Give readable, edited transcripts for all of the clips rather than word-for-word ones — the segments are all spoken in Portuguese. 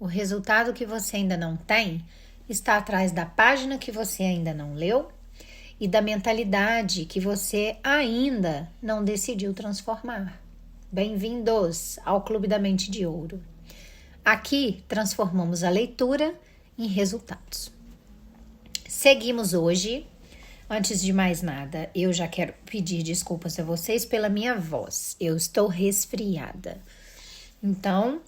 O resultado que você ainda não tem está atrás da página que você ainda não leu e da mentalidade que você ainda não decidiu transformar. Bem-vindos ao Clube da Mente de Ouro. Aqui transformamos a leitura em resultados. Seguimos hoje. Antes de mais nada, eu já quero pedir desculpas a vocês pela minha voz. Eu estou resfriada. Então,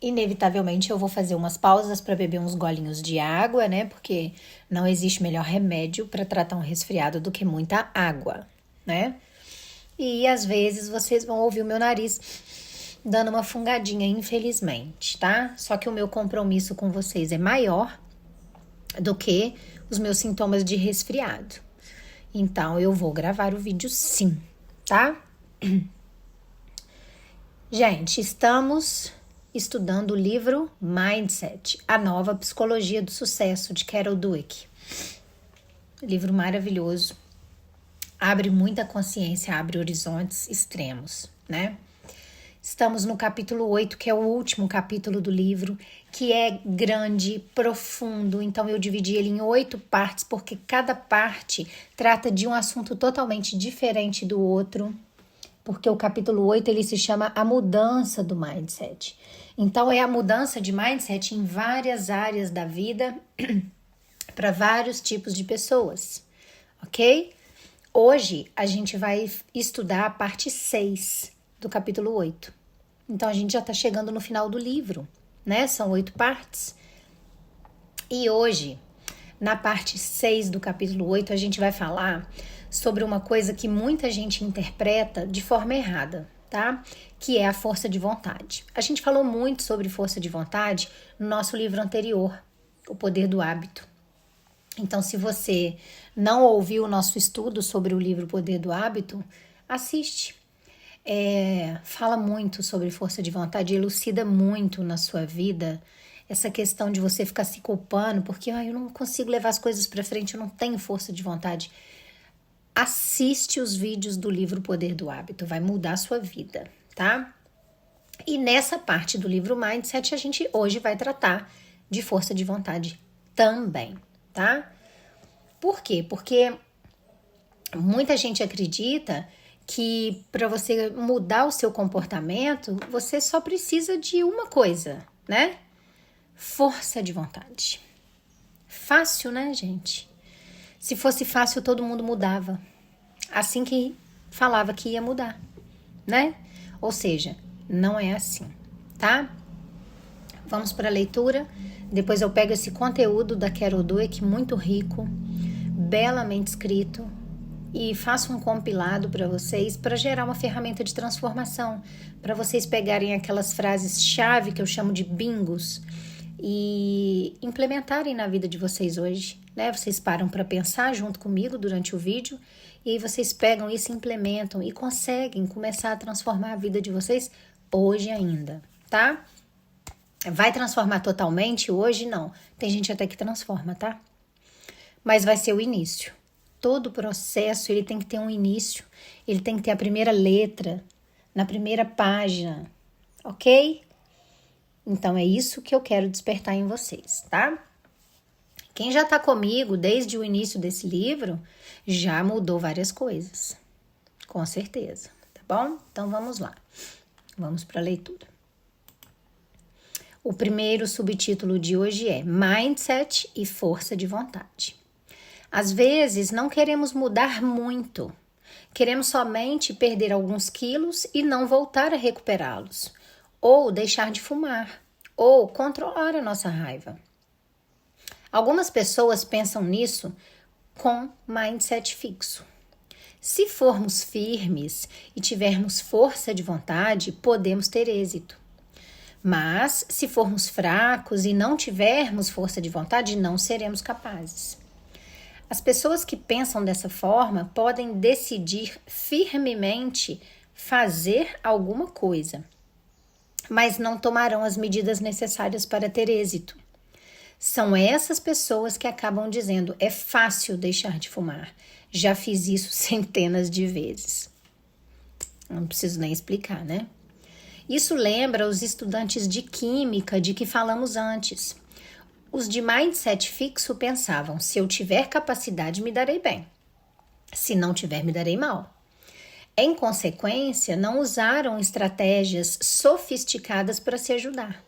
inevitavelmente eu vou fazer umas pausas para beber uns golinhos de água, né? Porque não existe melhor remédio para tratar um resfriado do que muita água, né? E às vezes vocês vão ouvir o meu nariz dando uma fungadinha, infelizmente, tá? Só que o meu compromisso com vocês é maior do que os meus sintomas de resfriado. Então, eu vou gravar o vídeo sim, tá? Gente, estamos estudando o livro Mindset, a nova psicologia do sucesso, de Carol Dweck. Livro maravilhoso. Abre muita consciência, abre horizontes extremos, né? Estamos no capítulo 8, que é o último capítulo do livro, que é grande, profundo. Então, eu dividi ele em 8 partes, porque cada parte trata de um assunto totalmente diferente do outro. Porque o capítulo 8, ele se chama A Mudança do Mindset. Então, é a mudança de mindset em várias áreas da vida, para vários tipos de pessoas, ok? Hoje, a gente vai estudar a parte 6 do capítulo 8. Então, a gente já está chegando no final do livro, né? São 8 partes. E hoje, na parte 6 do capítulo 8, a gente vai falar sobre uma coisa que muita gente interpreta de forma errada, tá? Que é a força de vontade. A gente falou muito sobre força de vontade no nosso livro anterior, O Poder do Hábito. Então, se você não ouviu o nosso estudo sobre o livro Poder do Hábito, assiste. Fala muito sobre força de vontade, elucida muito na sua vida essa questão de você ficar se culpando, porque eu não consigo levar as coisas para frente, eu não tenho força de vontade. Assiste os vídeos do livro Poder do Hábito, vai mudar a sua vida, tá? E nessa parte do livro Mindset, a gente hoje vai tratar de força de vontade também, tá? Por quê? Porque muita gente acredita que para você mudar o seu comportamento, você só precisa de uma coisa, né? Força de vontade. Fácil, né, gente? Se fosse fácil, todo mundo mudava. Assim que falava que ia mudar, né? Ou seja, não é assim, tá? Vamos para a leitura. Depois eu pego esse conteúdo da Carol Dweck, muito rico, belamente escrito, e faço um compilado para vocês para gerar uma ferramenta de transformação, para vocês pegarem aquelas frases-chave que eu chamo de bingos e implementarem na vida de vocês hoje, né? Vocês param para pensar junto comigo durante o vídeo e aí vocês pegam isso e implementam e conseguem começar a transformar a vida de vocês hoje ainda, tá? Vai transformar totalmente hoje? Não. Tem gente até que transforma, tá? Mas vai ser o início. Todo processo, ele tem que ter um início, ele tem que ter a primeira letra na primeira página, ok? Então, é isso que eu quero despertar em vocês, tá? Quem já tá comigo desde o início desse livro, já mudou várias coisas, com certeza, tá bom? Então, vamos lá. Vamos para a leitura. O primeiro subtítulo de hoje é Mindset e Força de Vontade. Às vezes, não queremos mudar muito. Queremos somente perder alguns quilos e não voltar a recuperá-los. Ou deixar de fumar. Ou controlar a nossa raiva. Algumas pessoas pensam nisso com mindset fixo. Se formos firmes e tivermos força de vontade, podemos ter êxito. Mas, se formos fracos e não tivermos força de vontade, não seremos capazes. As pessoas que pensam dessa forma podem decidir firmemente fazer alguma coisa, mas não tomarão as medidas necessárias para ter êxito. São essas pessoas que acabam dizendo: é fácil deixar de fumar, já fiz isso centenas de vezes. Não preciso nem explicar, né? Isso lembra os estudantes de química de que falamos antes. Os de mindset fixo pensavam: se eu tiver capacidade, me darei bem. Se não tiver, me darei mal. Em consequência, não usaram estratégias sofisticadas para se ajudar.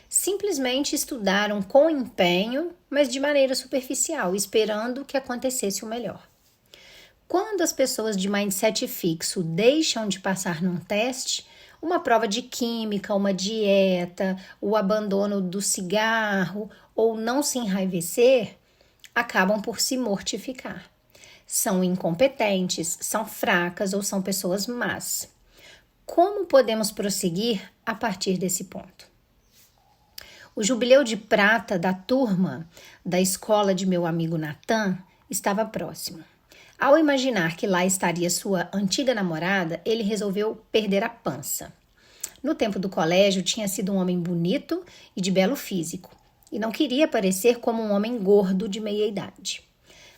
Simplesmente estudaram com empenho, mas de maneira superficial, esperando que acontecesse o melhor. Quando as pessoas de mindset fixo deixam de passar num teste, uma prova de química, uma dieta, o abandono do cigarro ou não se enraivecer, acabam por se mortificar. São incompetentes, são fracas ou são pessoas más. Como podemos prosseguir a partir desse ponto? O jubileu de prata da turma da escola de meu amigo Natan estava próximo. Ao imaginar que lá estaria sua antiga namorada, ele resolveu perder a pança. No tempo do colégio, tinha sido um homem bonito e de belo físico, e não queria parecer como um homem gordo de meia idade.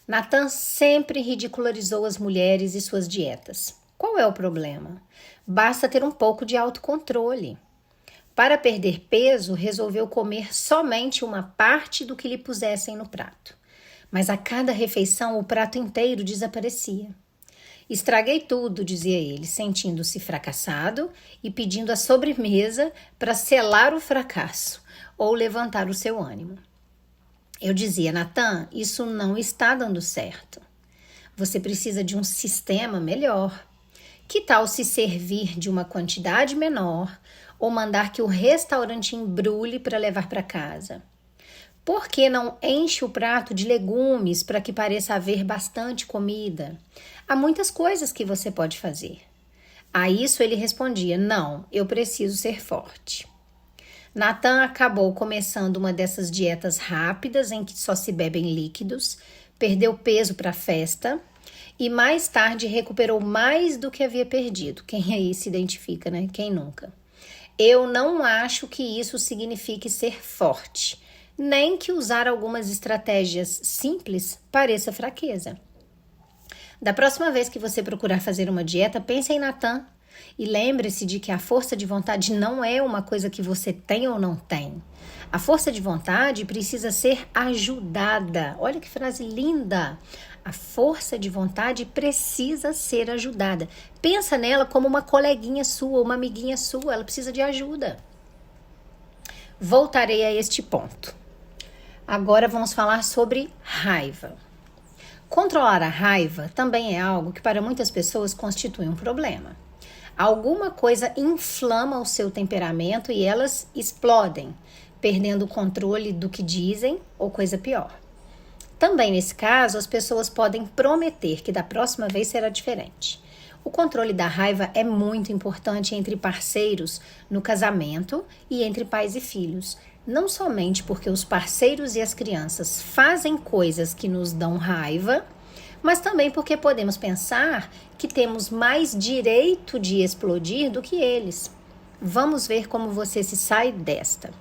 Natan sempre ridicularizou as mulheres e suas dietas. Qual é o problema? Basta ter um pouco de autocontrole. Para perder peso, resolveu comer somente uma parte do que lhe pusessem no prato. Mas a cada refeição, o prato inteiro desaparecia. Estraguei tudo, dizia ele, sentindo-se fracassado e pedindo a sobremesa para selar o fracasso ou levantar o seu ânimo. Eu dizia: Natan, isso não está dando certo. Você precisa de um sistema melhor. Que tal se servir de uma quantidade menor ou mandar que o restaurante embrulhe para levar para casa? Por que não enche o prato de legumes para que pareça haver bastante comida? Há muitas coisas que você pode fazer. A isso ele respondia: não, eu preciso ser forte. Natan acabou começando uma dessas dietas rápidas em que só se bebem líquidos, perdeu peso para a festa e mais tarde recuperou mais do que havia perdido. Quem aí se identifica, né? Quem nunca? Eu não acho que isso signifique ser forte, nem que usar algumas estratégias simples pareça fraqueza. Da próxima vez que você procurar fazer uma dieta, pense em Natan e lembre-se de que a força de vontade não é uma coisa que você tem ou não tem. A força de vontade precisa ser ajudada. Olha que frase linda! A força de vontade precisa ser ajudada. Pensa nela como uma coleguinha sua, uma amiguinha sua. Ela precisa de ajuda. Voltarei a este ponto. Agora vamos falar sobre raiva. Controlar a raiva também é algo que para muitas pessoas constitui um problema. Alguma coisa inflama o seu temperamento e elas explodem, perdendo o controle do que dizem ou coisa pior. Também nesse caso, as pessoas podem prometer que da próxima vez será diferente. O controle da raiva é muito importante entre parceiros no casamento e entre pais e filhos. Não somente porque os parceiros e as crianças fazem coisas que nos dão raiva, mas também porque podemos pensar que temos mais direito de explodir do que eles. Vamos ver como você se sai desta.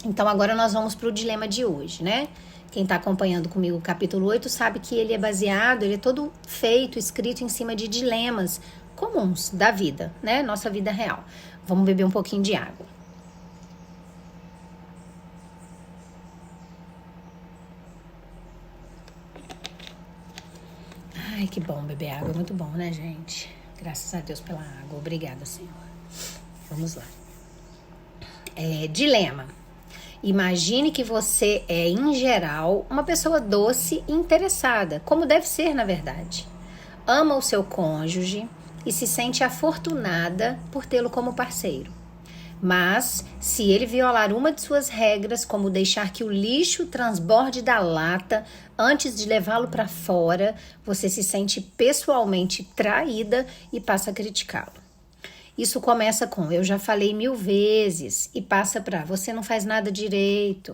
Então agora nós vamos para o dilema de hoje, né? Quem está acompanhando comigo o capítulo 8 sabe que ele é todo feito, escrito em cima de dilemas comuns da vida, né? Nossa vida real. Vamos beber um pouquinho de água. Ai, que bom beber água, é muito bom, né, gente? Graças a Deus pela água, obrigada, Senhor. Vamos lá. Dilema. Imagine que você é, em geral, uma pessoa doce e interessada, como deve ser, na verdade. Ama o seu cônjuge e se sente afortunada por tê-lo como parceiro. Mas, se ele violar uma de suas regras, como deixar que o lixo transborde da lata antes de levá-lo para fora, você se sente pessoalmente traída e passa a criticá-lo. Isso começa com eu já falei 1000 vezes e passa para você não faz nada direito.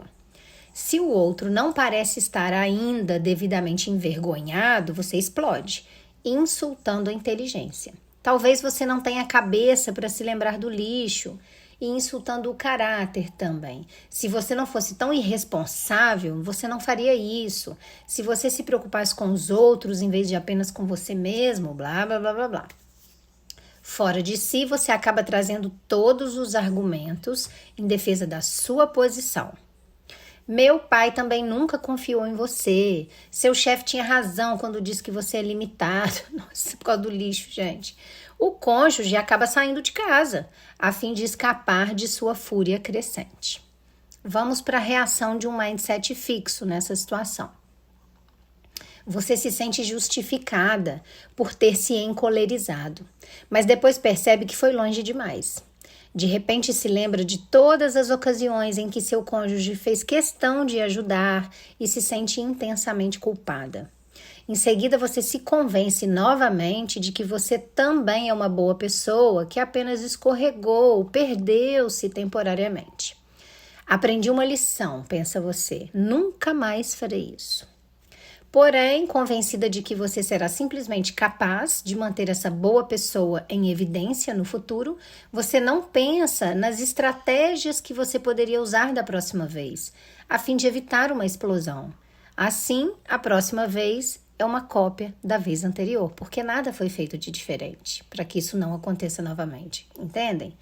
Se o outro não parece estar ainda devidamente envergonhado, você explode, insultando a inteligência. Talvez você não tenha cabeça para se lembrar do lixo e insultando o caráter também. Se você não fosse tão irresponsável, você não faria isso. Se você se preocupasse com os outros em vez de apenas com você mesmo, blá, blá, blá, blá, blá. Fora de si, você acaba trazendo todos os argumentos em defesa da sua posição. Meu pai também nunca confiou em você. Seu chefe tinha razão quando disse que você é limitado. Nossa, por causa do lixo, gente. O cônjuge acaba saindo de casa, a fim de escapar de sua fúria crescente. Vamos para a reação de um mindset fixo nessa situação. Você se sente justificada por ter se encolerizado, mas depois percebe que foi longe demais. De repente se lembra de todas as ocasiões em que seu cônjuge fez questão de ajudar e se sente intensamente culpada. Em seguida você se convence novamente de que você também é uma boa pessoa que apenas escorregou, perdeu-se temporariamente. Aprendi uma lição, pensa você, nunca mais farei isso. Porém, convencida de que você será simplesmente capaz de manter essa boa pessoa em evidência no futuro, você não pensa nas estratégias que você poderia usar da próxima vez, a fim de evitar uma explosão. Assim, a próxima vez é uma cópia da vez anterior, porque nada foi feito de diferente, para que isso não aconteça novamente, entendem?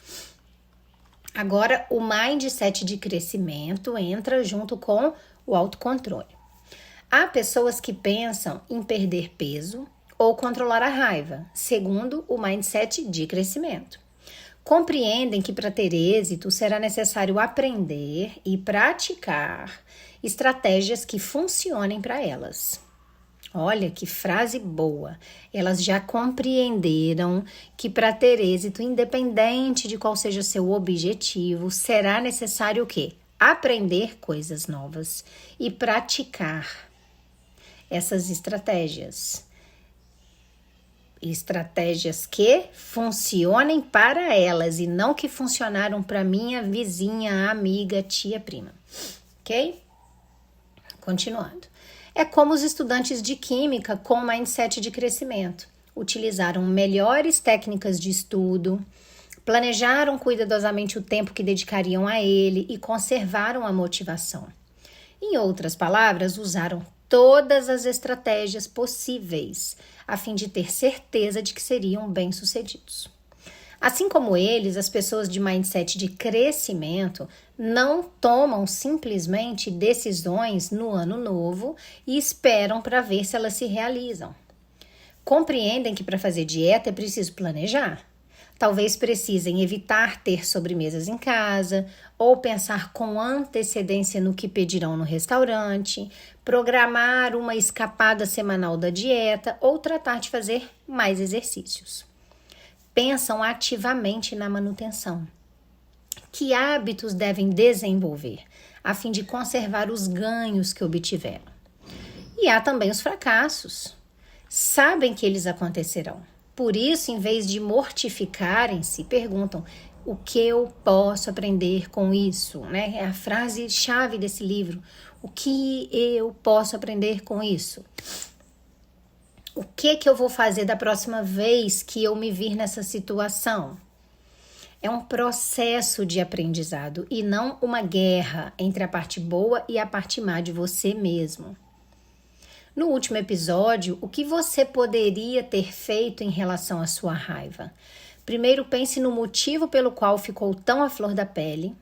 Agora, o mindset de crescimento entra junto com o autocontrole. Há pessoas que pensam em perder peso ou controlar a raiva, segundo o mindset de crescimento. Compreendem que para ter êxito será necessário aprender e praticar estratégias que funcionem para elas. Olha que frase boa! Elas já compreenderam que para ter êxito, independente de qual seja seu objetivo, será necessário o quê? Aprender coisas novas e praticar essas estratégias. Estratégias que funcionem para elas e não que funcionaram para minha vizinha, amiga, tia, prima. Ok? Continuando. É como os estudantes de química com mindset de crescimento. Utilizaram melhores técnicas de estudo, planejaram cuidadosamente o tempo que dedicariam a ele e conservaram a motivação. Em outras palavras, usaram todas as estratégias possíveis, a fim de ter certeza de que seriam bem-sucedidos. Assim como eles, as pessoas de mindset de crescimento não tomam simplesmente decisões no ano novo e esperam para ver se elas se realizam. Compreendem que para fazer dieta é preciso planejar. Talvez precisem evitar ter sobremesas em casa ou pensar com antecedência no que pedirão no restaurante, programar uma escapada semanal da dieta ou tratar de fazer mais exercícios. Pensam ativamente na manutenção. Que hábitos devem desenvolver a fim de conservar os ganhos que obtiveram? E há também os fracassos. Sabem que eles acontecerão. Por isso, em vez de mortificarem-se, perguntam: o que eu posso aprender com isso? Né? É a frase-chave desse livro. O que eu posso aprender com isso? O que eu vou fazer da próxima vez que eu me vir nessa situação? É um processo de aprendizado e não uma guerra entre a parte boa e a parte má de você mesmo. No último episódio, o que você poderia ter feito em relação à sua raiva? Primeiro, pense no motivo pelo qual ficou tão à flor da pele.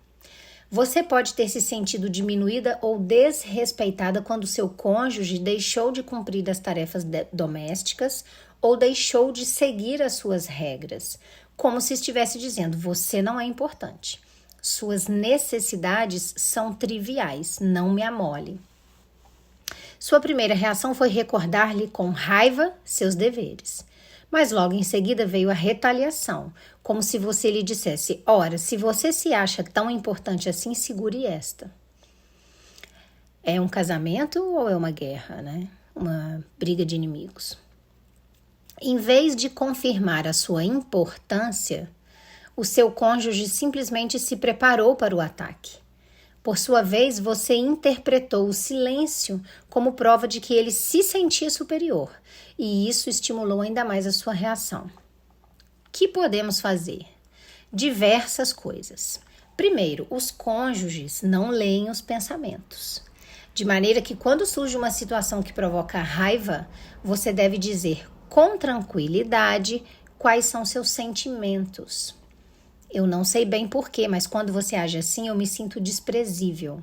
Você pode ter se sentido diminuída ou desrespeitada quando seu cônjuge deixou de cumprir as tarefas domésticas ou deixou de seguir as suas regras, como se estivesse dizendo: você não é importante. Suas necessidades são triviais, não me amole. Sua primeira reação foi recordar-lhe com raiva seus deveres. Mas logo em seguida veio a retaliação, como se você lhe dissesse: ora, se você se acha tão importante assim, segure esta. É um casamento ou é uma guerra, né? Uma briga de inimigos. Em vez de confirmar a sua importância, o seu cônjuge simplesmente se preparou para o ataque. Por sua vez, você interpretou o silêncio como prova de que ele se sentia superior, e isso estimulou ainda mais a sua reação. O que podemos fazer? Diversas coisas. Primeiro, os cônjuges não leem os pensamentos. De maneira que quando surge uma situação que provoca raiva, você deve dizer com tranquilidade quais são seus sentimentos. Eu não sei bem porquê, mas quando você age assim, eu me sinto desprezível.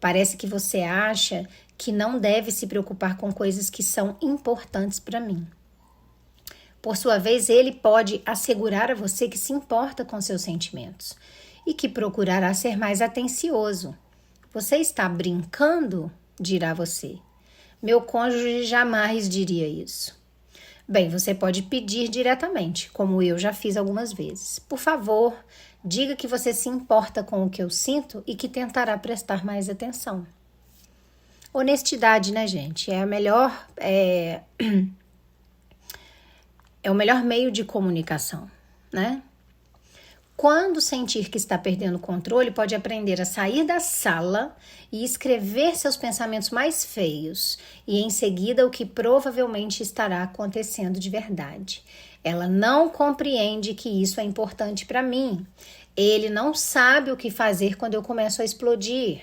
Parece que você acha que não deve se preocupar com coisas que são importantes para mim. Por sua vez, ele pode assegurar a você que se importa com seus sentimentos e que procurará ser mais atencioso. Você está brincando? Dirá você. Meu cônjuge jamais diria isso. Bem, você pode pedir diretamente, como eu já fiz algumas vezes. Por favor, diga que você se importa com o que eu sinto e que tentará prestar mais atenção. Honestidade, né, gente? É o melhor meio de comunicação, né? Quando sentir que está perdendo o controle, pode aprender a sair da sala e escrever seus pensamentos mais feios e em seguida o que provavelmente estará acontecendo de verdade. Ela não compreende que isso é importante para mim. Ele não sabe o que fazer quando eu começo a explodir.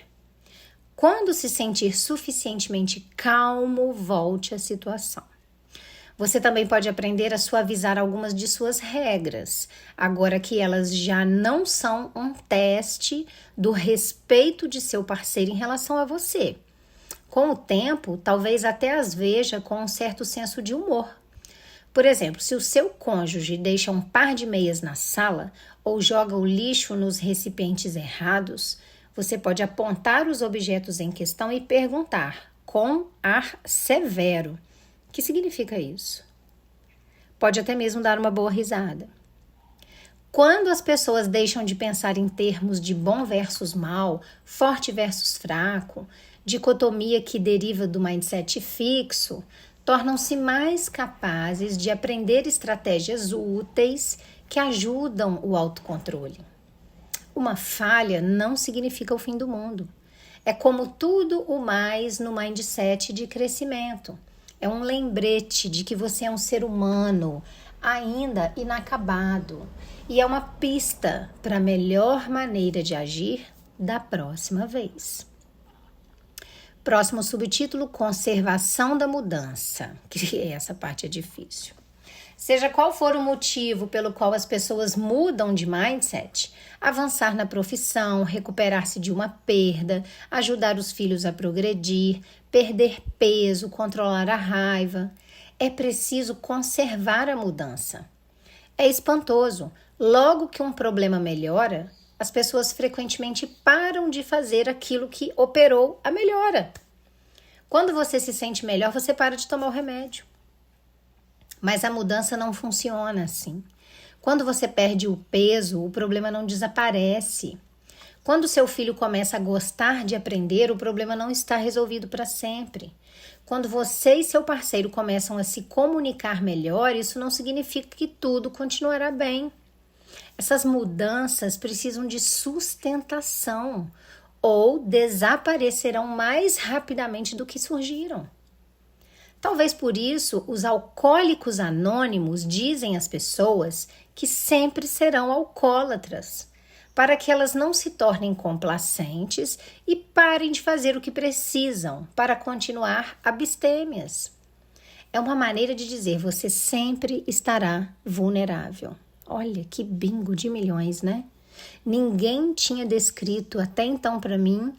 Quando se sentir suficientemente calmo, volte à situação. Você também pode aprender a suavizar algumas de suas regras, agora que elas já não são um teste do respeito de seu parceiro em relação a você. Com o tempo, talvez até as veja com um certo senso de humor. Por exemplo, se o seu cônjuge deixa um par de meias na sala ou joga o lixo nos recipientes errados, você pode apontar os objetos em questão e perguntar, com ar severo: o que significa isso? Pode até mesmo dar uma boa risada. Quando as pessoas deixam de pensar em termos de bom versus mal, forte versus fraco, dicotomia que deriva do mindset fixo, tornam-se mais capazes de aprender estratégias úteis que ajudam o autocontrole. Uma falha não significa o fim do mundo. É como tudo o mais no mindset de crescimento. É um lembrete de que você é um ser humano ainda inacabado e é uma pista para a melhor maneira de agir da próxima vez. Próximo subtítulo: conservação da mudança, que essa parte é difícil. Seja qual for o motivo pelo qual as pessoas mudam de mindset, avançar na profissão, recuperar-se de uma perda, ajudar os filhos a progredir, perder peso, controlar a raiva, é preciso conservar a mudança. É espantoso. Logo que um problema melhora, as pessoas frequentemente param de fazer aquilo que operou a melhora. Quando você se sente melhor, você para de tomar o remédio. Mas a mudança não funciona assim. Quando você perde o peso, o problema não desaparece. Quando seu filho começa a gostar de aprender, o problema não está resolvido para sempre. Quando você e seu parceiro começam a se comunicar melhor, isso não significa que tudo continuará bem. Essas mudanças precisam de sustentação ou desaparecerão mais rapidamente do que surgiram. Talvez por isso os alcoólicos anônimos dizem às pessoas que sempre serão alcoólatras, para que elas não se tornem complacentes e parem de fazer o que precisam para continuar abstêmias. É uma maneira de dizer: você sempre estará vulnerável. Olha que bingo de milhões, né? Ninguém tinha descrito até então para mim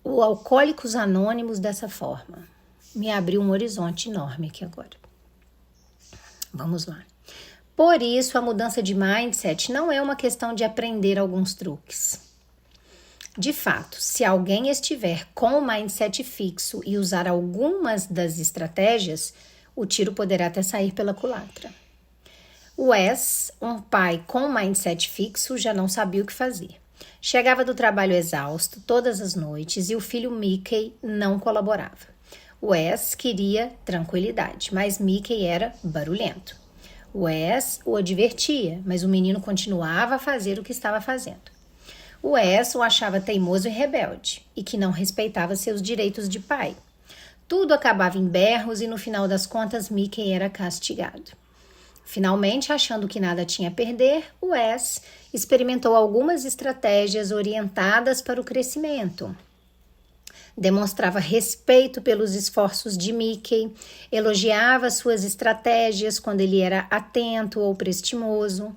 o Alcoólicos Anônimos dessa forma. Me abriu um horizonte enorme aqui agora. Vamos lá. Por isso, a mudança de mindset não é uma questão de aprender alguns truques. De fato, se alguém estiver com o mindset fixo e usar algumas das estratégias, o tiro poderá até sair pela culatra. Wes, um pai com mindset fixo, já não sabia o que fazer. Chegava do trabalho exausto todas as noites e o filho Mickey não colaborava. Wes queria tranquilidade, mas Mickey era barulhento. Wes o advertia, mas o menino continuava a fazer o que estava fazendo. Wes o achava teimoso e rebelde e que não respeitava seus direitos de pai. Tudo acabava em berros e no final das contas Mickey era castigado. Finalmente, achando que nada tinha a perder, Wes experimentou algumas estratégias orientadas para o crescimento. Demonstrava respeito pelos esforços de Mickey, elogiava suas estratégias quando ele era atento ou prestimoso.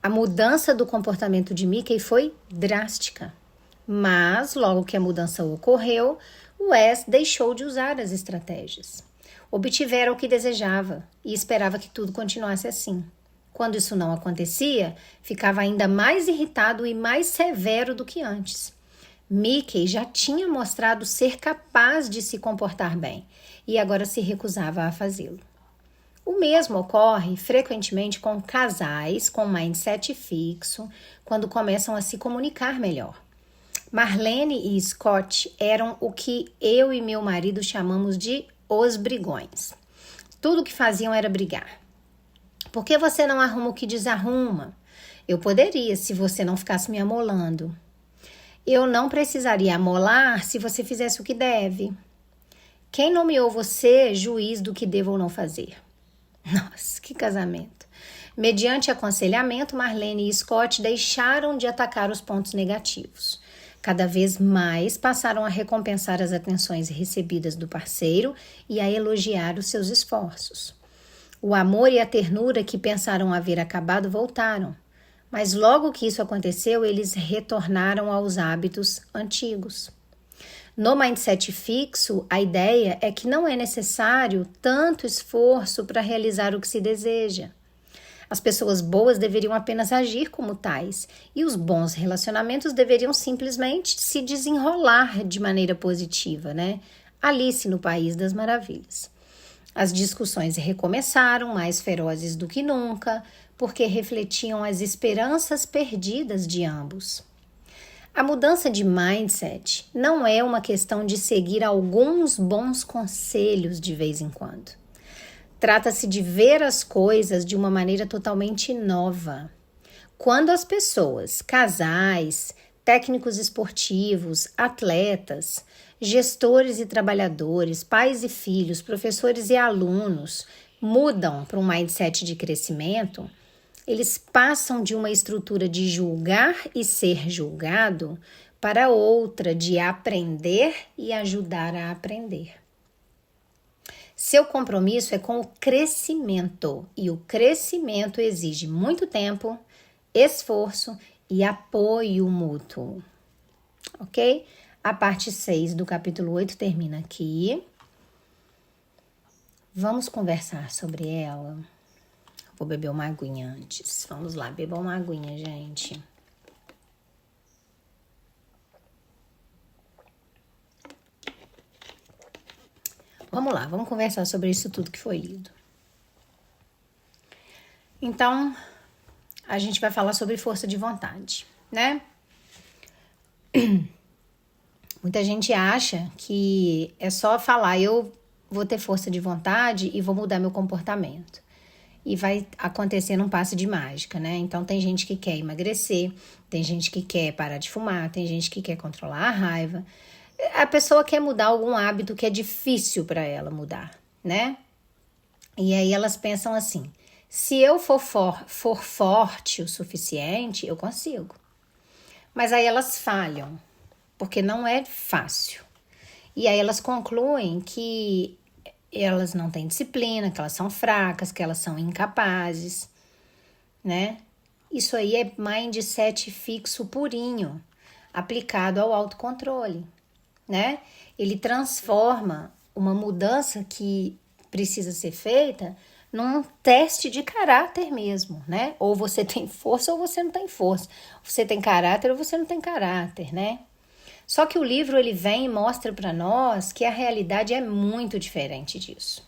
A mudança do comportamento de Mickey foi drástica, mas logo que a mudança ocorreu, Wes deixou de usar as estratégias. Obtivera o que desejava e esperava que tudo continuasse assim. Quando isso não acontecia, ficava ainda mais irritado e mais severo do que antes. Mickey já tinha mostrado ser capaz de se comportar bem e agora se recusava a fazê-lo. O mesmo ocorre frequentemente com casais com mindset fixo quando começam a se comunicar melhor. Marlene e Scott eram o que eu e meu marido chamamos de os brigões. Tudo o que faziam era brigar. Por que você não arruma o que desarruma? Eu poderia se você não ficasse me amolando. Eu não precisaria amolar se você fizesse o que deve. Quem nomeou você juiz do que devo ou não fazer? Nossa, que casamento. Mediante aconselhamento, Marlene e Scott deixaram de atacar os pontos negativos. Cada vez mais passaram a recompensar as atenções recebidas do parceiro e a elogiar os seus esforços. O amor e a ternura que pensaram haver acabado voltaram, mas logo que isso aconteceu, eles retornaram aos hábitos antigos. No mindset fixo, a ideia é que não é necessário tanto esforço para realizar o que se deseja. As pessoas boas deveriam apenas agir como tais, e os bons relacionamentos deveriam simplesmente se desenrolar de maneira positiva, né? Alice no País das Maravilhas. As discussões recomeçaram, mais ferozes do que nunca, porque refletiam as esperanças perdidas de ambos. A mudança de mindset não é uma questão de seguir alguns bons conselhos de vez em quando. Trata-se de ver as coisas de uma maneira totalmente nova. Quando as pessoas, casais, técnicos esportivos, atletas, gestores e trabalhadores, pais e filhos, professores e alunos mudam para um mindset de crescimento, eles passam de uma estrutura de julgar e ser julgado para outra de aprender e ajudar a aprender. Seu compromisso é com o crescimento, e o crescimento exige muito tempo, esforço e apoio mútuo. Ok? A parte 6 do capítulo 8 termina aqui. Vamos conversar sobre ela. Vou beber uma aguinha antes. Vamos lá, beba uma aguinha, gente. Vamos lá, vamos conversar sobre isso tudo que foi lido. Então, a gente vai falar sobre força de vontade, né? Muita gente acha que é só falar, eu vou ter força de vontade e vou mudar meu comportamento. E vai acontecer num passe de mágica, né? Então, tem gente que quer emagrecer, tem gente que quer parar de fumar, tem gente que quer controlar a raiva. A pessoa quer mudar algum hábito que é difícil para ela mudar, né? E aí elas pensam assim, se eu for forte o suficiente, eu consigo. Mas aí elas falham, porque não é fácil. E aí elas concluem que elas não têm disciplina, que elas são fracas, que elas são incapazes, né? Isso aí é mindset fixo purinho, aplicado ao autocontrole, né? Ele transforma uma mudança que precisa ser feita num teste de caráter mesmo, né? Ou você tem força ou você não tem força. Você tem caráter ou você não tem caráter, né? Só que o livro ele vem e mostra para nós que a realidade é muito diferente disso.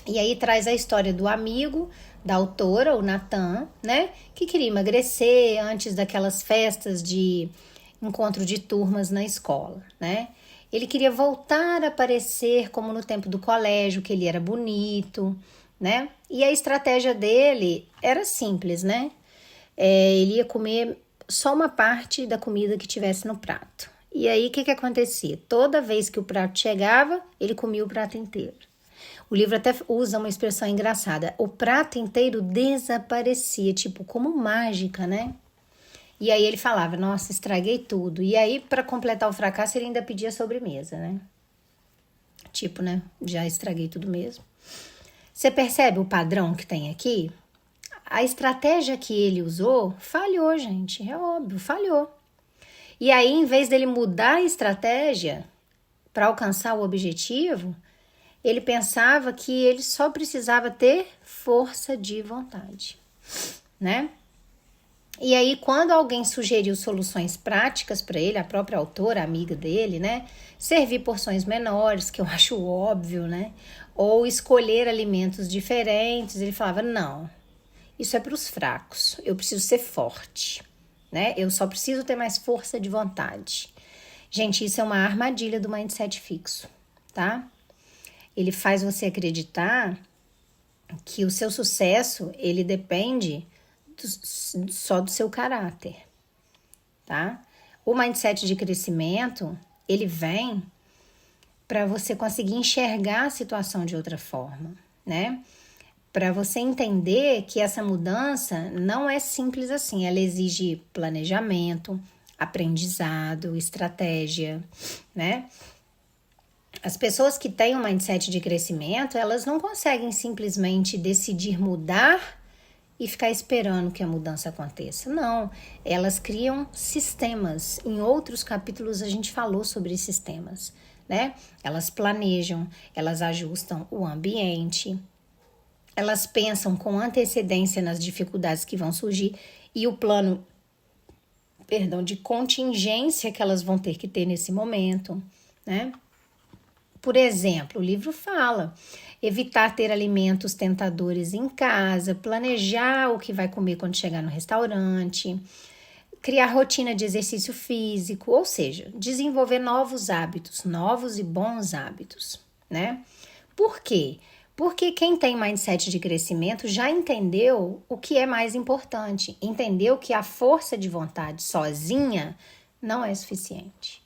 E aí traz a história do amigo da autora, o Nathan, né? Que queria emagrecer antes daquelas festas de encontro de turmas na escola, né? Ele queria voltar a parecer como no tempo do colégio, que ele era bonito, né? E a estratégia dele era simples, né? Ele ia comer só uma parte da comida que tivesse no prato. E aí, o que acontecia? Toda vez que o prato chegava, ele comia o prato inteiro. O livro até usa uma expressão engraçada. O prato inteiro desaparecia, tipo, como mágica, né? E aí ele falava, nossa, estraguei tudo. E aí, para completar o fracasso, ele ainda pedia sobremesa, né? Tipo, né? Já estraguei tudo mesmo. Você percebe o padrão que tem aqui? A estratégia que ele usou falhou, gente. É óbvio, falhou. E aí, em vez dele mudar a estratégia para alcançar o objetivo, ele pensava que ele só precisava ter força de vontade, né? E aí, quando alguém sugeriu soluções práticas para ele, a própria autora, a amiga dele, né? Servir porções menores, que eu acho óbvio, né? Ou escolher alimentos diferentes, ele falava, não, isso é para os fracos, eu preciso ser forte, né? Eu só preciso ter mais força de vontade. Gente, isso é uma armadilha do mindset fixo, tá? Ele faz você acreditar que o seu sucesso, ele depende só do seu caráter, tá? O mindset de crescimento, ele vem para você conseguir enxergar a situação de outra forma, né? Para você entender que essa mudança não é simples assim, ela exige planejamento, aprendizado, estratégia, né? As pessoas que têm um mindset de crescimento, elas não conseguem simplesmente decidir mudar e ficar esperando que a mudança aconteça. Não, elas criam sistemas. Em outros capítulos a gente falou sobre sistemas, né? Elas planejam, elas ajustam o ambiente, elas pensam com antecedência nas dificuldades que vão surgir e o plano, de contingência que elas vão ter que ter nesse momento, né? Por exemplo, o livro fala evitar ter alimentos tentadores em casa, planejar o que vai comer quando chegar no restaurante, criar rotina de exercício físico, ou seja, desenvolver novos hábitos, novos e bons hábitos, né? Por quê? Porque quem tem mindset de crescimento já entendeu o que é mais importante, entendeu que a força de vontade sozinha não é suficiente.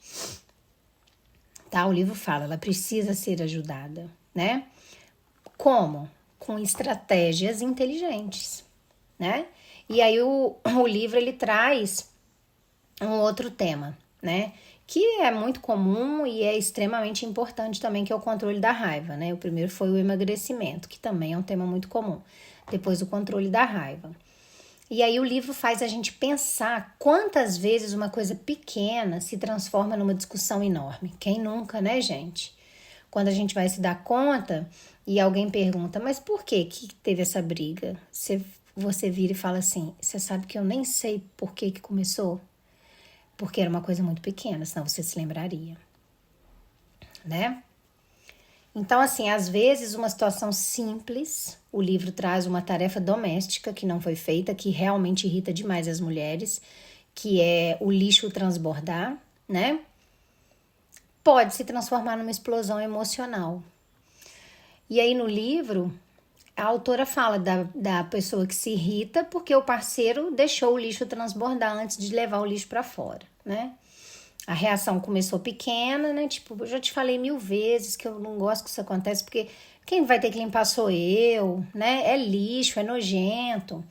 Tá? O livro fala, ela precisa ser ajudada, né? Como? Com estratégias inteligentes, né? E aí o livro, ele traz um outro tema, né? Que é muito comum e é extremamente importante também, que é o controle da raiva, né? O primeiro foi o emagrecimento, que também é um tema muito comum. Depois o controle da raiva. E aí o livro faz a gente pensar quantas vezes uma coisa pequena se transforma numa discussão enorme. Quem nunca, né, gente? Quando a gente vai se dar conta e alguém pergunta, mas por que teve essa briga? Você vira e fala assim, você sabe que eu nem sei por que começou? Porque era uma coisa muito pequena, senão você se lembraria, né? Então, assim, às vezes uma situação simples, o livro traz uma tarefa doméstica que não foi feita, que realmente irrita demais as mulheres, que é o lixo transbordar, né? Pode se transformar numa explosão emocional. E aí no livro, a autora fala da pessoa que se irrita porque o parceiro deixou o lixo transbordar antes de levar o lixo para fora, né? A reação começou pequena, né? Tipo, eu já te falei 1000 vezes que eu não gosto que isso aconteça, porque quem vai ter que limpar sou eu, né? É lixo, é nojento.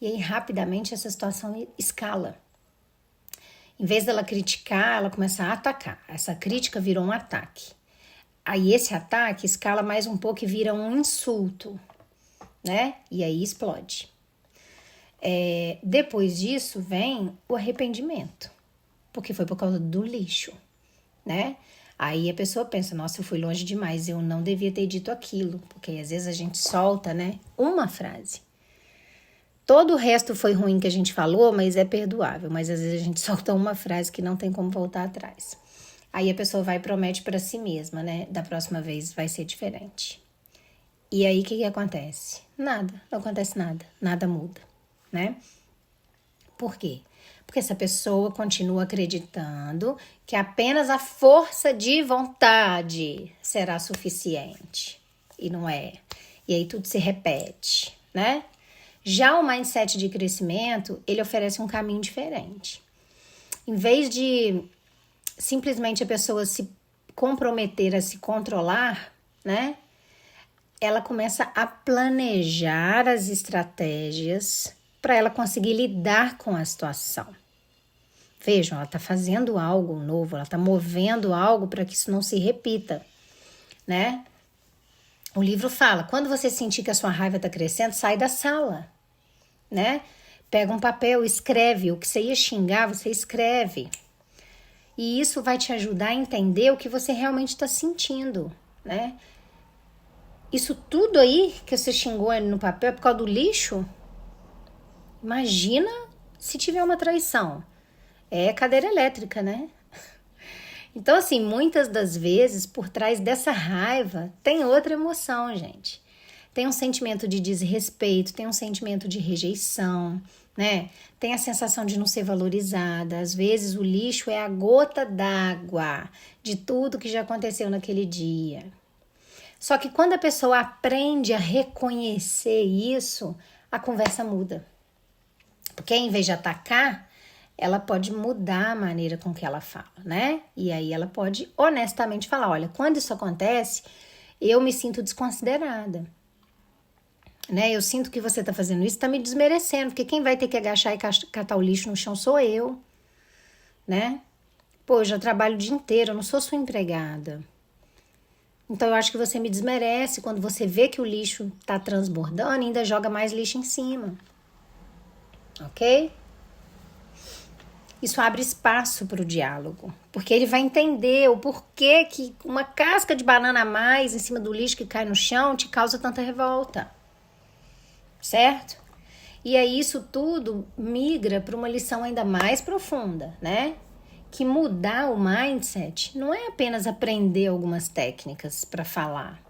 E aí, rapidamente, essa situação escala. Em vez dela criticar, ela começa a atacar. Essa crítica virou um ataque. Aí esse ataque escala mais um pouco e vira um insulto, né? E aí explode. Depois disso vem o arrependimento, porque foi por causa do lixo, né? Aí a pessoa pensa, nossa, eu fui longe demais, eu não devia ter dito aquilo, porque às vezes a gente solta, né, uma frase. Todo o resto foi ruim que a gente falou, mas é perdoável. Mas às vezes a gente solta uma frase que não tem como voltar atrás. Aí a pessoa vai e promete para si mesma, né? Da próxima vez vai ser diferente. E aí o que acontece? Nada, não acontece nada. Nada muda, né? Por quê? Porque essa pessoa continua acreditando que apenas a força de vontade será suficiente. E não é. E aí tudo se repete, né? Já o mindset de crescimento, ele oferece um caminho diferente. Em vez de simplesmente a pessoa se comprometer a se controlar, né? Ela começa a planejar as estratégias para ela conseguir lidar com a situação, Vejam, ela está fazendo algo novo, ela está movendo algo para que isso não se repita, né? O livro fala, quando você sentir que a sua raiva está crescendo, sai da sala, né? Pega um papel, escreve. O que você ia xingar, você escreve. E isso vai te ajudar a entender o que você realmente está sentindo, né? Isso tudo aí que você xingou no papel é por causa do lixo? Imagina se tiver uma traição. É cadeira elétrica, né? Então, assim, muitas das vezes, por trás dessa raiva, tem outra emoção, gente. Tem um sentimento de desrespeito, tem um sentimento de rejeição, né? Tem a sensação de não ser valorizada. Às vezes, o lixo é a gota d'água de tudo que já aconteceu naquele dia. Só que quando a pessoa aprende a reconhecer isso, a conversa muda. Porque em vez de atacar, ela pode mudar a maneira com que ela fala, né? E aí ela pode honestamente falar, olha, quando isso acontece, eu me sinto desconsiderada, né? Eu sinto que você tá fazendo isso, tá me desmerecendo, porque quem vai ter que agachar e catar o lixo no chão sou eu, né? Pô, eu já trabalho o dia inteiro, eu não sou sua empregada. Então eu acho que você me desmerece quando você vê que o lixo tá transbordando e ainda joga mais lixo em cima, ok? Isso abre espaço para o diálogo, porque ele vai entender o porquê que uma casca de banana a mais em cima do lixo que cai no chão te causa tanta revolta, certo? E aí isso tudo migra para uma lição ainda mais profunda, né? Que mudar o mindset não é apenas aprender algumas técnicas para falar.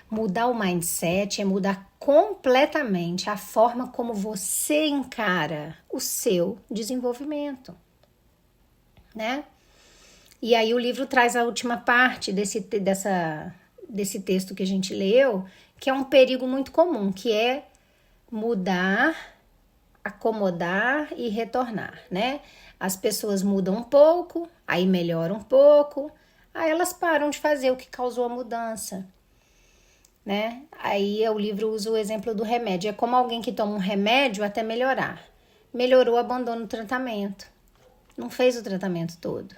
Mudar o mindset é mudar completamente a forma como você encara o seu desenvolvimento, né? E aí o livro traz a última parte desse texto que a gente leu, que é um perigo muito comum, que é mudar, acomodar e retornar, né? As pessoas mudam um pouco, aí melhoram um pouco, aí elas param de fazer o que causou a mudança, né? Aí o livro usa o exemplo do remédio. É como alguém que toma um remédio até melhorar. Melhorou, abandona o tratamento. Não fez o tratamento todo.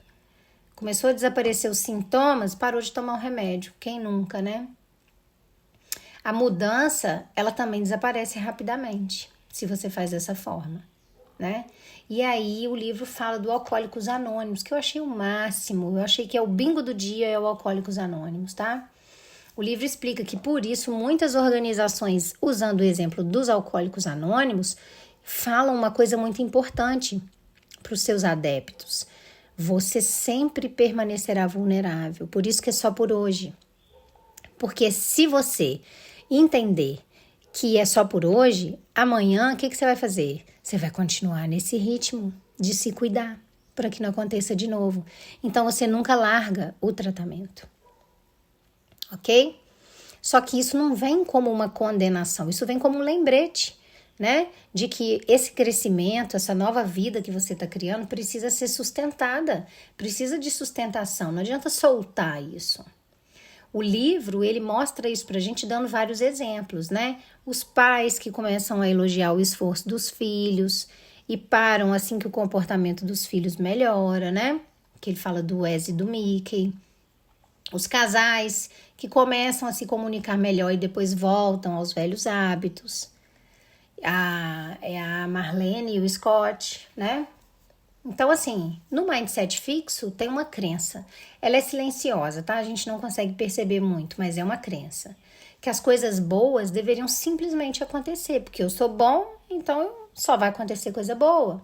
Começou a desaparecer os sintomas, parou de tomar o remédio. Quem nunca, né? A mudança, ela também desaparece rapidamente, se você faz dessa forma, né? E aí o livro fala do Alcoólicos Anônimos, que eu achei o máximo. Eu achei que é o bingo do dia, é o Alcoólicos Anônimos, tá? O livro explica que, por isso, muitas organizações, usando o exemplo dos Alcoólicos Anônimos, falam uma coisa muito importante para os seus adeptos. Você sempre permanecerá vulnerável, por isso que é só por hoje. Porque se você entender que é só por hoje, amanhã o que você vai fazer? Você vai continuar nesse ritmo de se cuidar, para que não aconteça de novo. Então você nunca larga o tratamento. Ok? Só que isso não vem como uma condenação, isso vem como um lembrete, né? De que esse crescimento, essa nova vida que você está criando precisa ser sustentada, precisa de sustentação, não adianta soltar isso. O livro, ele mostra isso pra gente dando vários exemplos, né? Os pais que começam a elogiar o esforço dos filhos e param assim que o comportamento dos filhos melhora, né? Que ele fala do Wes e do Mickey. Os casais que começam a se comunicar melhor e depois voltam aos velhos hábitos. É a Marlene e o Scott, né? Então, assim, no mindset fixo tem uma crença. Ela é silenciosa, tá? A gente não consegue perceber muito, mas é uma crença. Que as coisas boas deveriam simplesmente acontecer, porque eu sou bom, então só vai acontecer coisa boa,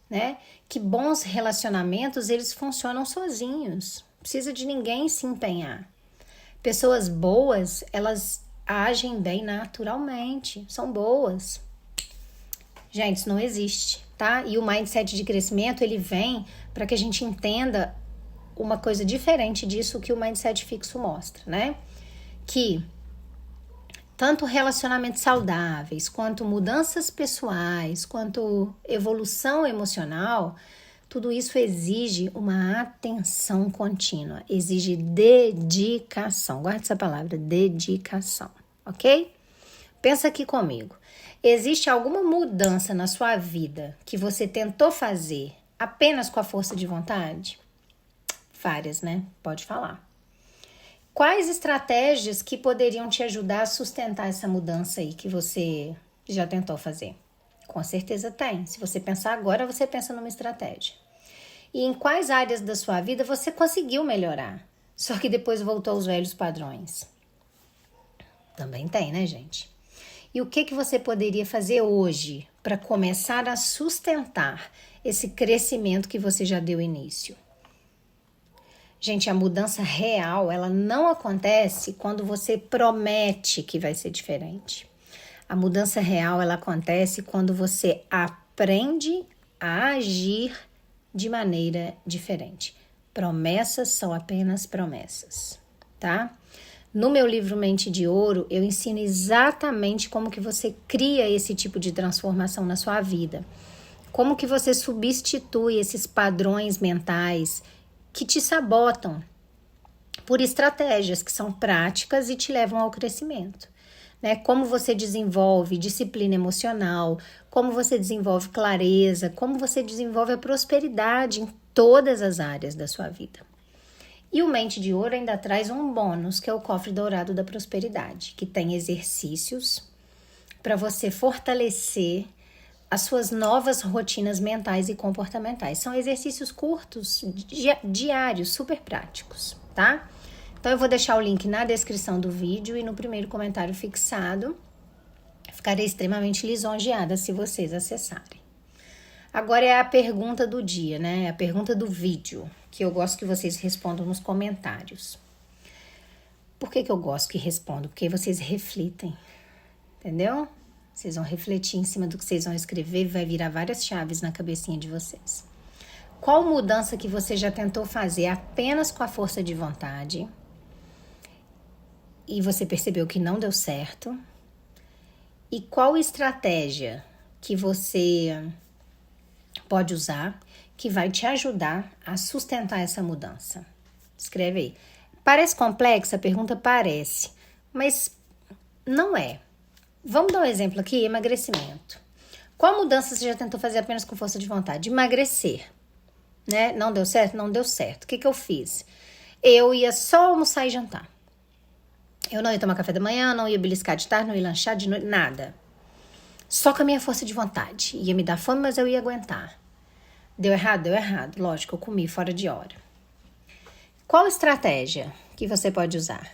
né? Que bons relacionamentos, eles funcionam sozinhos. Não precisa de ninguém se empenhar. Pessoas boas, elas agem bem naturalmente, são boas. Gente, isso não existe, tá? E o mindset de crescimento, ele vem para que a gente entenda uma coisa diferente disso que o mindset fixo mostra, né? Que tanto relacionamentos saudáveis, quanto mudanças pessoais, quanto evolução emocional, tudo isso exige uma atenção contínua, exige dedicação. Guarda essa palavra, dedicação, ok? Pensa aqui comigo. Existe alguma mudança na sua vida que você tentou fazer, apenas com a força de vontade? Várias, né? Pode falar. Quais estratégias que poderiam te ajudar a sustentar essa mudança aí que você já tentou fazer? Com certeza tem. Se você pensar agora, você pensa numa estratégia. E em quais áreas da sua vida você conseguiu melhorar, só que depois voltou aos velhos padrões? Também tem, né, gente? E o que você poderia fazer hoje para começar a sustentar esse crescimento que você já deu início? Gente, a mudança real, ela não acontece quando você promete que vai ser diferente. A mudança real, ela acontece quando você aprende a agir de maneira diferente. Promessas são apenas promessas, tá? No meu livro Mente de Ouro, eu ensino exatamente como que você cria esse tipo de transformação na sua vida. Como que você substitui esses padrões mentais que te sabotam por estratégias que são práticas e te levam ao crescimento. Né? Como você desenvolve disciplina emocional, como você desenvolve clareza, como você desenvolve a prosperidade em todas as áreas da sua vida. E o Mente de Ouro ainda traz um bônus, que é o Cofre Dourado da Prosperidade, que tem exercícios para você fortalecer as suas novas rotinas mentais e comportamentais. São exercícios curtos, diários, super práticos, tá? Então eu vou deixar o link na descrição do vídeo e no primeiro comentário fixado. Ficarei extremamente lisonjeada se vocês acessarem. Agora é a pergunta do dia, né? A pergunta do vídeo, que eu gosto que vocês respondam nos comentários. Por que eu gosto que respondam? Porque vocês refletem, entendeu? Vocês vão refletir em cima do que vocês vão escrever e vai virar várias chaves na cabecinha de vocês. Qual mudança que você já tentou fazer apenas com a força de vontade e você percebeu que não deu certo? E qual estratégia que você pode usar que vai te ajudar a sustentar essa mudança? Escreve aí. Parece complexa? A pergunta parece, mas não é. Vamos dar um exemplo aqui, emagrecimento. Qual mudança você já tentou fazer apenas com força de vontade? Emagrecer, né? Não deu certo? Não deu certo. O que eu fiz? Eu ia só almoçar e jantar. Eu não ia tomar café da manhã, não ia beliscar de tarde, não ia lanchar de noite, nada. Só com a minha força de vontade. Ia me dar fome, mas eu ia aguentar. Deu errado? Deu errado. Lógico, eu comi fora de hora. Qual estratégia que você pode usar?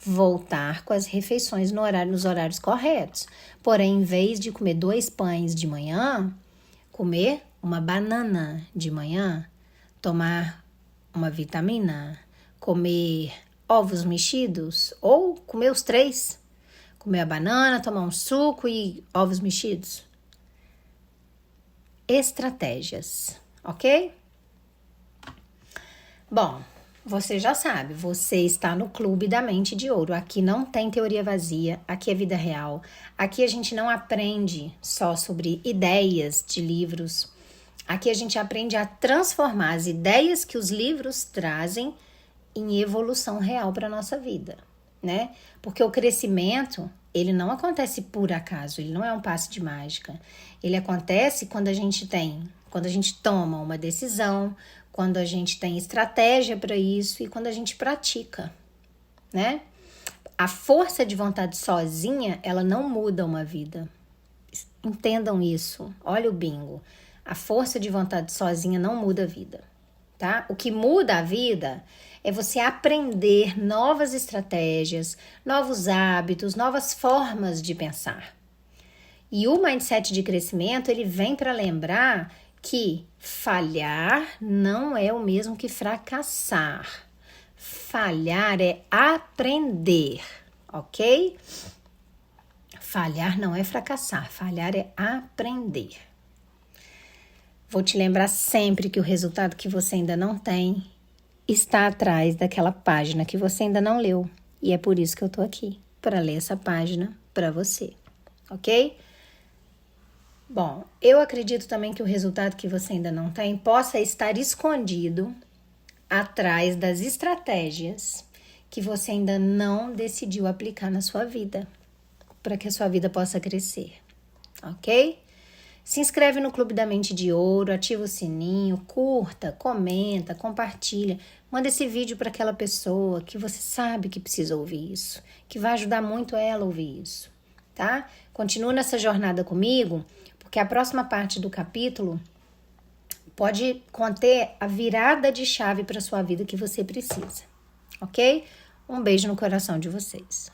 Voltar com as refeições nos horários corretos. Porém, em vez de comer 2 pães de manhã, comer uma banana de manhã, tomar uma vitamina, comer ovos mexidos ou comer os 3. Comer a banana, tomar um suco e ovos mexidos. Estratégias, ok? Bom, você já sabe, você está no Clube da Mente de Ouro. Aqui não tem teoria vazia, aqui é vida real. Aqui a gente não aprende só sobre ideias de livros. Aqui a gente aprende a transformar as ideias que os livros trazem em evolução real para a nossa vida, né? Porque o crescimento, ele não acontece por acaso, ele não é um passe de mágica. Ele acontece quando a gente toma uma decisão, quando a gente tem estratégia para isso e quando a gente pratica, né? A força de vontade sozinha, ela não muda uma vida. Entendam isso. Olha o bingo. A força de vontade sozinha não muda a vida, tá? O que muda a vida é você aprender novas estratégias, novos hábitos, novas formas de pensar. E o mindset de crescimento, ele vem para lembrar que falhar não é o mesmo que fracassar. Falhar é aprender, ok? Falhar não é fracassar, falhar é aprender. Vou te lembrar sempre que o resultado que você ainda não tem está atrás daquela página que você ainda não leu. E é por isso que eu tô aqui, para ler essa página para você, ok? Bom, eu acredito também que o resultado que você ainda não tem possa estar escondido atrás das estratégias que você ainda não decidiu aplicar na sua vida, para que a sua vida possa crescer, ok? Se inscreve no Clube da Mente de Ouro, ativa o sininho, curta, comenta, compartilha. Manda esse vídeo para aquela pessoa que você sabe que precisa ouvir isso, que vai ajudar muito ela a ouvir isso, tá? Continua nessa jornada comigo, porque a próxima parte do capítulo pode conter a virada de chave para sua vida que você precisa, ok? Um beijo no coração de vocês.